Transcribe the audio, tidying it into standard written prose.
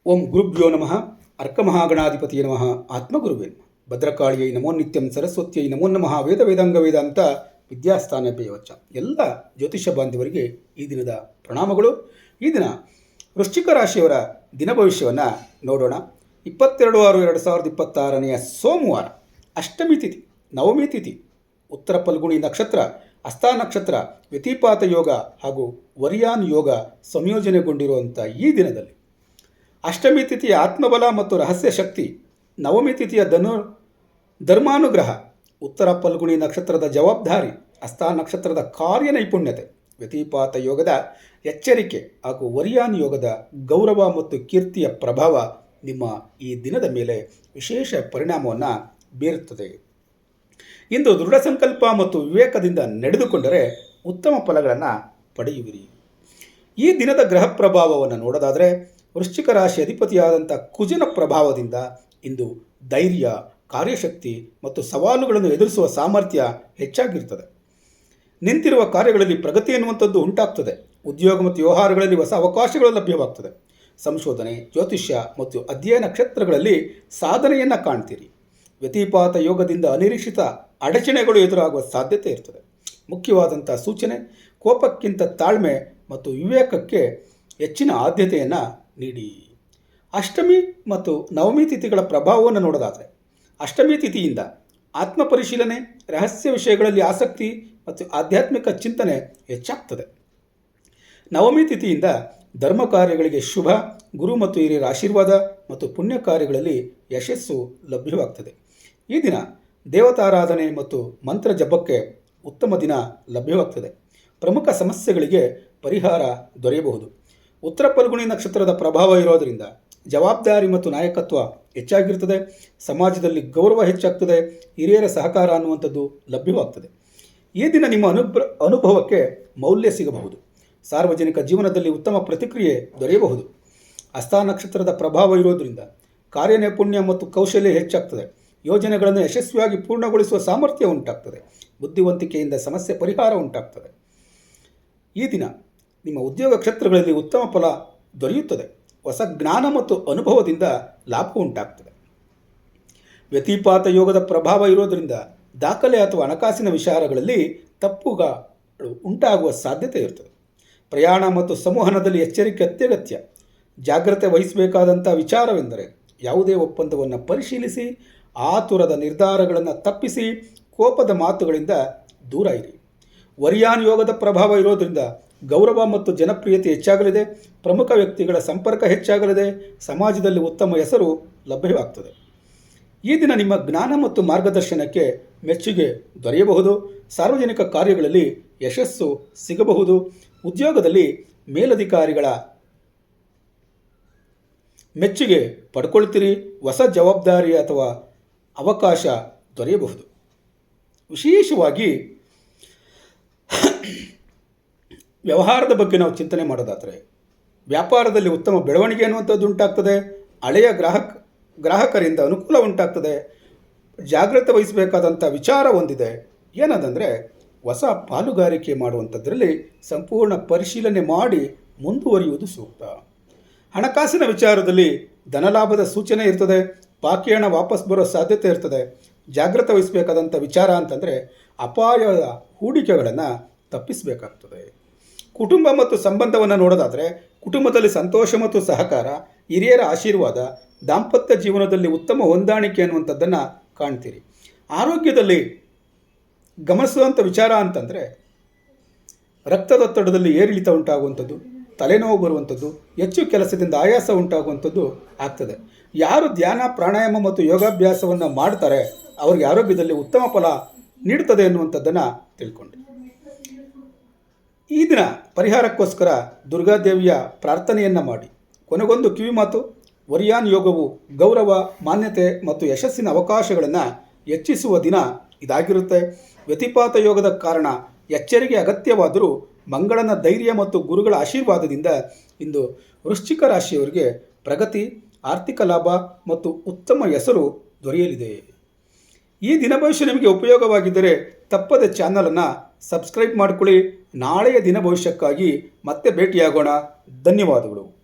ಓಂ ಗುರುಭ್ಯೋ ನಮಃ ಅರ್ಕಮಹಾಗಣಾಧಿಪತಿಯೇ ನಮಃ ಆತ್ಮಗುರುವೇ ಭದ್ರಕಾಳಿಯೈ ನಮೋ ನಿತ್ಯಂ ಸರಸ್ವತಿಯೈ ನಮೋ ನಮಃ ವೇದ ವೇದಾಂಗ ವೇದಾಂತ ವಿದ್ಯಾಸ್ಥಾನಭ್ಯವಚ್ಚ. ಎಲ್ಲ ಜ್ಯೋತಿಷ ಬಾಂಧವರಿಗೆ ಈ ದಿನದ ಪ್ರಣಾಮಗಳು. ಈ ದಿನ ವೃಶ್ಚಿಕ ರಾಶಿಯವರ ದಿನ ಭವಿಷ್ಯವನ್ನು ನೋಡೋಣ. 22/6/2026 ಸೋಮವಾರ, ಅಷ್ಟಮಿ ತಿಥಿ, ನವಮಿ ತಿಥಿ, ಉತ್ತರ ಫಲ್ಗುಣಿ ನಕ್ಷತ್ರ, ಹಸ್ತ ನಕ್ಷತ್ರ, ವ್ಯತಿಪಾತ ಯೋಗ ಹಾಗೂ ವರಿಯಾನ್ ಯೋಗ ಸಂಯೋಜನೆಗೊಂಡಿರುವಂಥ ಈ ದಿನದಲ್ಲಿ ಅಷ್ಟಮಿ ತಿಥಿಯ ಆತ್ಮಬಲ ಮತ್ತು ರಹಸ್ಯ ಶಕ್ತಿ, ನವಮಿ ತಿಥಿಯ ಧರ್ಮಾನುಗ್ರಹ, ಉತ್ತರ ಫಲ್ಗುಣಿ ನಕ್ಷತ್ರದ ಜವಾಬ್ದಾರಿ, ಹಸ್ತ ನಕ್ಷತ್ರದ ಕಾರ್ಯನೈಪುಣ್ಯತೆ, ವ್ಯತಿಪಾತ ಯೋಗದ ಎಚ್ಚರಿಕೆ ಹಾಗೂ ವರಿಯಾನ್ ಯೋಗದ ಗೌರವ ಮತ್ತು ಕೀರ್ತಿಯ ಪ್ರಭಾವ ನಿಮ್ಮ ಈ ದಿನದ ಮೇಲೆ ವಿಶೇಷ ಪರಿಣಾಮವನ್ನು ಬೀರುತ್ತದೆ. ಇಂದು ದೃಢ ಸಂಕಲ್ಪ ಮತ್ತು ವಿವೇಕದಿಂದ ನಡೆದುಕೊಂಡರೆ ಉತ್ತಮ ಫಲಗಳನ್ನು ಪಡೆಯುವಿರಿ. ಈ ದಿನದ ಗ್ರಹ ಪ್ರಭಾವವನ್ನು ನೋಡೋದಾದರೆ, ವೃಶ್ಚಿಕ ರಾಶಿ ಅಧಿಪತಿಯಾದಂಥ ಕುಜನ ಪ್ರಭಾವದಿಂದ ಇಂದು ಧೈರ್ಯ, ಕಾರ್ಯಶಕ್ತಿ ಮತ್ತು ಸವಾಲುಗಳನ್ನು ಎದುರಿಸುವ ಸಾಮರ್ಥ್ಯ ಹೆಚ್ಚಾಗಿರ್ತದೆ. ನಿಂತಿರುವ ಕಾರ್ಯಗಳಲ್ಲಿ ಪ್ರಗತಿ ಎನ್ನುವಂಥದ್ದು ಉಂಟಾಗ್ತದೆ. ಉದ್ಯೋಗ ಮತ್ತು ವ್ಯವಹಾರಗಳಲ್ಲಿ ಹೊಸ ಅವಕಾಶಗಳು ಲಭ್ಯವಾಗ್ತದೆ. ಸಂಶೋಧನೆ, ಜ್ಯೋತಿಷ್ಯ ಮತ್ತು ಅಧ್ಯಯನ ಕ್ಷೇತ್ರಗಳಲ್ಲಿ ಸಾಧನೆಯನ್ನು ಕಾಣ್ತೀರಿ. ವ್ಯತಿಪಾತ ಯೋಗದಿಂದ ಅನಿರೀಕ್ಷಿತ ಅಡಚಣೆಗಳು ಎದುರಾಗುವ ಸಾಧ್ಯತೆ ಇರ್ತದೆ. ಮುಖ್ಯವಾದಂಥ ಸೂಚನೆ, ಕೋಪಕ್ಕಿಂತ ತಾಳ್ಮೆ ಮತ್ತು ವಿವೇಕಕ್ಕೆ ಹೆಚ್ಚಿನ ಆದ್ಯತೆಯನ್ನು ನೀಡಿ. ಅಷ್ಟಮಿ ಮತ್ತು ನವಮಿ ತಿಥಿಗಳ ಪ್ರಭಾವವನ್ನು ನೋಡೋದಾದರೆ, ಅಷ್ಟಮಿ ತಿಥಿಯಿಂದ ಆತ್ಮಪರಿಶೀಲನೆ, ರಹಸ್ಯ ವಿಷಯಗಳಲ್ಲಿ ಆಸಕ್ತಿ ಮತ್ತು ಆಧ್ಯಾತ್ಮಿಕ ಚಿಂತನೆ ಹೆಚ್ಚಾಗ್ತದೆ. ನವಮಿ ತಿಥಿಯಿಂದ ಧರ್ಮ ಕಾರ್ಯಗಳಿಗೆ ಶುಭ, ಗುರು ಮತ್ತು ಹಿರಿಯರ ಆಶೀರ್ವಾದ ಮತ್ತು ಪುಣ್ಯ ಕಾರ್ಯಗಳಲ್ಲಿ ಯಶಸ್ಸು ಲಭ್ಯವಾಗ್ತದೆ. ಈ ದಿನ ದೇವತಾರಾಧನೆ ಮತ್ತು ಮಂತ್ರ ಜಪಕ್ಕೆ ಉತ್ತಮ ದಿನ ಲಭ್ಯವಾಗ್ತದೆ. ಪ್ರಮುಖ ಸಮಸ್ಯೆಗಳಿಗೆ ಪರಿಹಾರ ದೊರೆಯಬಹುದು. ಉತ್ತರ ಫಲ್ಗುಣಿ ನಕ್ಷತ್ರದ ಪ್ರಭಾವ ಇರೋದರಿಂದ ಜವಾಬ್ದಾರಿ ಮತ್ತು ನಾಯಕತ್ವ ಹೆಚ್ಚಾಗಿರ್ತದೆ. ಸಮಾಜದಲ್ಲಿ ಗೌರವ ಹೆಚ್ಚಾಗ್ತದೆ. ಹಿರಿಯರ ಸಹಕಾರ ಅನ್ನುವಂಥದ್ದು ಲಭ್ಯವಾಗ್ತದೆ. ಈ ದಿನ ನಿಮ್ಮ ಅನುಭವಕ್ಕೆ ಮೌಲ್ಯ ಸಿಗಬಹುದು. ಸಾರ್ವಜನಿಕ ಜೀವನದಲ್ಲಿ ಉತ್ತಮ ಪ್ರತಿಕ್ರಿಯೆ ದೊರೆಯಬಹುದು. ಹಸ್ತ ನಕ್ಷತ್ರದ ಪ್ರಭಾವ ಇರೋದರಿಂದ ಕಾರ್ಯನೈಪುಣ್ಯ ಮತ್ತು ಕೌಶಲ್ಯ ಹೆಚ್ಚಾಗ್ತದೆ. ಯೋಜನೆಗಳನ್ನು ಯಶಸ್ವಿಯಾಗಿ ಪೂರ್ಣಗೊಳಿಸುವ ಸಾಮರ್ಥ್ಯ ಉಂಟಾಗ್ತದೆ. ಬುದ್ಧಿವಂತಿಕೆಯಿಂದ ಸಮಸ್ಯೆ ಪರಿಹಾರ ಉಂಟಾಗ್ತದೆ. ಈ ದಿನ ನಿಮ್ಮ ಉದ್ಯೋಗ ಕ್ಷೇತ್ರಗಳಲ್ಲಿ ಉತ್ತಮ ಫಲ ದೊರೆಯುತ್ತದೆ. ಹೊಸ ಜ್ಞಾನ ಮತ್ತು ಅನುಭವದಿಂದ ಲಾಭ ಉಂಟಾಗ್ತದೆ. ವ್ಯತಿಪಾತ ಯೋಗದ ಪ್ರಭಾವ ಇರೋದರಿಂದ ದಾಖಲೆ ಅಥವಾ ಹಣಕಾಸಿನ ವಿಚಾರಗಳಲ್ಲಿ ತಪ್ಪುಗಳು ಉಂಟಾಗುವ ಸಾಧ್ಯತೆ ಇರ್ತದೆ. ಪ್ರಯಾಣ ಮತ್ತು ಸಂವಹನದಲ್ಲಿ ಎಚ್ಚರಿಕೆ ಅತ್ಯಗತ್ಯ. ಜಾಗ್ರತೆ ವಹಿಸಬೇಕಾದಂಥ ವಿಚಾರವೆಂದರೆ, ಯಾವುದೇ ಒಪ್ಪಂದವನ್ನು ಪರಿಶೀಲಿಸಿ ಆತುರದ ನಿರ್ಧಾರಗಳನ್ನು ತಪ್ಪಿಸಿ ಕೋಪದ ಮಾತುಗಳಿಂದ ದೂರ ಇರಿ. ವರಿಯಾನ್ ಯೋಗದ ಪ್ರಭಾವ ಇರೋದರಿಂದ ಗೌರವ ಮತ್ತು ಜನಪ್ರಿಯತೆ ಹೆಚ್ಚಾಗಲಿದೆ. ಪ್ರಮುಖ ವ್ಯಕ್ತಿಗಳ ಸಂಪರ್ಕ ಹೆಚ್ಚಾಗಲಿದೆ. ಸಮಾಜದಲ್ಲಿ ಉತ್ತಮ ಹೆಸರು ಲಭ್ಯವಾಗ್ತದೆ. ಈ ದಿನ ನಿಮ್ಮ ಜ್ಞಾನ ಮತ್ತು ಮಾರ್ಗದರ್ಶನಕ್ಕೆ ಮೆಚ್ಚುಗೆ ದೊರೆಯಬಹುದು. ಸಾರ್ವಜನಿಕ ಕಾರ್ಯಗಳಲ್ಲಿ ಯಶಸ್ಸು ಸಿಗಬಹುದು. ಉದ್ಯೋಗದಲ್ಲಿ ಮೇಲಧಿಕಾರಿಗಳ ಮೆಚ್ಚುಗೆ ಪಡ್ಕೊಳ್ತೀರಿ. ಹೊಸ ಜವಾಬ್ದಾರಿ ಅಥವಾ ಅವಕಾಶ ದೊರೆಯಬಹುದು. ವಿಶೇಷವಾಗಿ ವ್ಯವಹಾರದ ಬಗ್ಗೆ ನಾವು ಚಿಂತನೆ ಮಾಡೋದಾದರೆ, ವ್ಯಾಪಾರದಲ್ಲಿ ಉತ್ತಮ ಬೆಳವಣಿಗೆ ಅನ್ನುವಂಥದ್ದು ಉಂಟಾಗ್ತದೆ. ಹಳೆಯ ಗ್ರಾಹಕರಿಂದ ಅನುಕೂಲ ಉಂಟಾಗ್ತದೆ. ಜಾಗ್ರತೆ ವಹಿಸಬೇಕಾದಂಥ ವಿಚಾರ ಹೊಂದಿದೆ. ಏನದಂದರೆ, ಹೊಸ ಪಾಲುಗಾರಿಕೆ ಮಾಡುವಂಥದ್ರಲ್ಲಿ ಸಂಪೂರ್ಣ ಪರಿಶೀಲನೆ ಮಾಡಿ ಮುಂದುವರಿಯುವುದು ಸೂಕ್ತ. ಹಣಕಾಸಿನ ವಿಚಾರದಲ್ಲಿ ಧನಲಾಭದ ಸೂಚನೆ ಇರ್ತದೆ. ಬಾಕಿ ಹಣ ವಾಪಸ್ ಬರೋ ಸಾಧ್ಯತೆ ಇರ್ತದೆ. ಜಾಗ್ರತೆ ವಹಿಸಬೇಕಾದಂಥ ವಿಚಾರ ಅಂತಂದರೆ, ಅಪಾಯದ ಹೂಡಿಕೆಗಳನ್ನು ತಪ್ಪಿಸಬೇಕಾಗ್ತದೆ. ಕುಟುಂಬ ಮತ್ತು ಸಂಬಂಧವನ್ನು ನೋಡೋದಾದರೆ, ಕುಟುಂಬದಲ್ಲಿ ಸಂತೋಷ ಮತ್ತು ಸಹಕಾರ, ಹಿರಿಯರ ಆಶೀರ್ವಾದ, ದಾಂಪತ್ಯ ಜೀವನದಲ್ಲಿ ಉತ್ತಮ ಹೊಂದಾಣಿಕೆ ಅನ್ನುವಂಥದ್ದನ್ನು ಕಾಣ್ತೀರಿ. ಆರೋಗ್ಯದಲ್ಲಿ ಗಮನಿಸುವಂಥ ವಿಚಾರ ಅಂತಂದರೆ, ರಕ್ತದೊತ್ತಡದಲ್ಲಿ ಏರಿಳಿತ ಉಂಟಾಗುವಂಥದ್ದು, ತಲೆನೋವು ಬರುವಂಥದ್ದು, ಹೆಚ್ಚು ಕೆಲಸದಿಂದ ಆಯಾಸ ಉಂಟಾಗುವಂಥದ್ದು ಆಗ್ತದೆ. ಯಾರು ಧ್ಯಾನ, ಪ್ರಾಣಾಯಾಮ ಮತ್ತು ಯೋಗಾಭ್ಯಾಸವನ್ನು ಮಾಡ್ತಾರೆ ಅವ್ರಿಗೆ ಆರೋಗ್ಯದಲ್ಲಿ ಉತ್ತಮ ಫಲ ನೀಡುತ್ತದೆ ಎನ್ನುವಂಥದ್ದನ್ನು ತಿಳ್ಕೊಂಡ್ರಿ. ಈ ದಿನ ಪರಿಹಾರಕ್ಕೋಸ್ಕರ ದುರ್ಗಾದೇವಿಯ ಪ್ರಾರ್ಥನೆಯನ್ನು ಮಾಡಿ. ಕೊನೆಗೊಂದು ಕಿವಿಮಾತು, ವರಿಯಾನ್ ಯೋಗವು ಗೌರವ, ಮಾನ್ಯತೆ ಮತ್ತು ಯಶಸ್ಸಿನ ಅವಕಾಶಗಳನ್ನು ಹೆಚ್ಚಿಸುವ ದಿನ ಇದಾಗಿರುತ್ತೆ. ವ್ಯತಿಪಾತ ಯೋಗದ ಕಾರಣ ಎಚ್ಚರಿಕೆ ಅಗತ್ಯವಾದರೂ ಮಂಗಳನ ಧೈರ್ಯ ಮತ್ತು ಗುರುಗಳ ಆಶೀರ್ವಾದದಿಂದ ಇಂದು ವೃಶ್ಚಿಕ ರಾಶಿಯವರಿಗೆ ಪ್ರಗತಿ, ಆರ್ಥಿಕ ಲಾಭ ಮತ್ತು ಉತ್ತಮ ಹೆಸರು ದೊರೆಯಲಿದೆ. ಈ ದಿನ ಭವಿಷ್ಯ ನಿಮಗೆ ಉಪಯೋಗವಾಗಿದ್ದರೆ ತಪ್ಪದೆ ಚಾನಲನ್ನು ಸಬ್ಸ್ಕ್ರೈಬ್ ಮಾಡಿಕೊಳ್ಳಿ. ನಾಳೆಯ ದಿನ ಭವಿಷ್ಯಕ್ಕಾಗಿ ಮತ್ತೆ ಭೇಟಿಯಾಗೋಣ. ಧನ್ಯವಾದಗಳು.